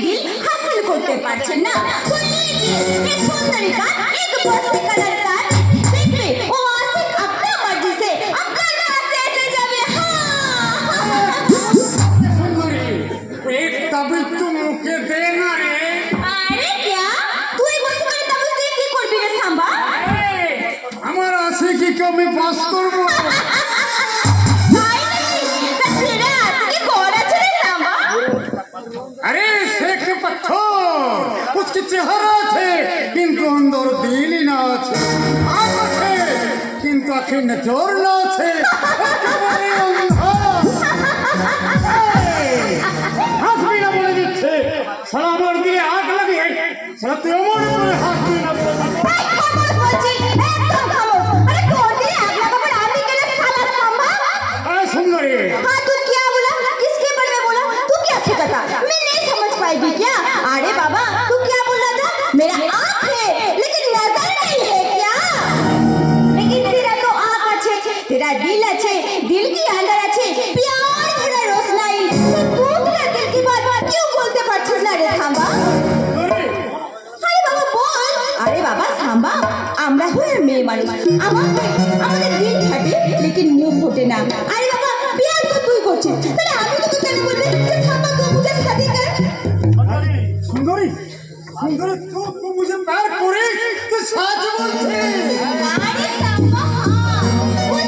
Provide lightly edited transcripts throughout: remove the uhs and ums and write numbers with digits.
दिल हासिल करते पाরছেন না तो लीजिए ये सुंदरी का एक बस्ती कलर का देखिए वो आशिक अपना मर्जी से अपना रास्ते से जावे सुंदरी एक ताबीज तो मुझे देना रे। अरे क्या तू एक बस्ती कलर ताबीज दे की করবি রে সাম্বা আমার আশিকি কে আমি পাস করব अरे शेख पत्थर उसके चेहरा छे किंतु अंदर दिल ही ना छे आँख छे किंतु आँखें नजर ना छे एकेबारे अंधा हाथ भी ना बोले दिच्छे साला আমার দিলে আগ লাগে সালা তুই আমার উপরে হাত দিয়ে না বলে सुंदरी हाँ तू क्या बोला किसके बारे में बोला तू क्या छिटाता मैं नहीं समझ पाएगी क्या अरे बाबा तू क्या बोल रहा था मेरा आँख है लेकिन नजर नहीं है क्या लेकिन तेरा तो आँख अच्छे तेरा दिल अच्छे दिल की अंदर अच्छे प्यार भरा रोशनाई तो तू तेरा दिल की बात क्यों बोलते पारছিস না রে সাম্বা अरे बाबा बोल अरे बाबा সাম্বা আমরা হই মেয়ে মানুষ আমাদের দিল ফাটে लेकिन मुंह फूटे ना अरे बाबा प्यार तो तू ही করছিস তাহলে আমি তোকে কেন বলবো যে সাম্বা तू मुझे शादी कर सुंदरी सुंदरी तू मुझे प्यार करे तो सच बोलछे अरे साम्बा हां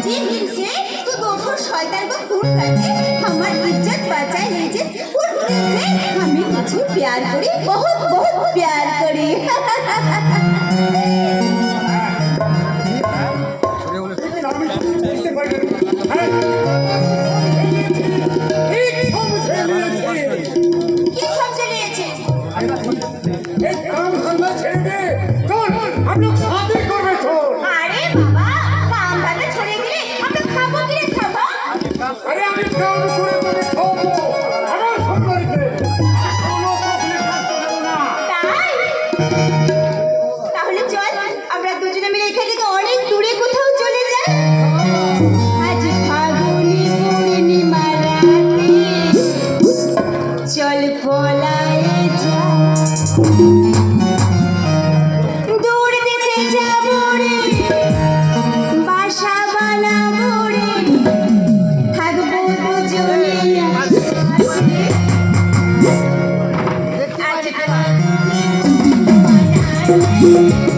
जिस दिन से तू दोनों शैतान को खून करके हमारी इज्जत बचाए लीजिए उस दिन से हमें तुझे प्यार करी बहुत बहुत प्यार करी हम लोग शादी करबे छोड़ अरे बाबा काम दादा छोड़े दिले हम लोग खाबो कि रे खाबो अरे আমি কাম করে তোকে খাবো আমার সুন্দরীকে কোনো প্রবলেম করতে না তাই তাহলে চল আমরা দুজনে মিলে এখান থেকে অনেক দূরে কোথাও চলে যাই আজ ফাগুনি পূর্ণিমা রাতে চল পলায়ে যা দূর দেশে যাবো রে বাসা বানাবো রে থাকবো দুজনে আজ ফাগুনি পূর্ণিমা রাতে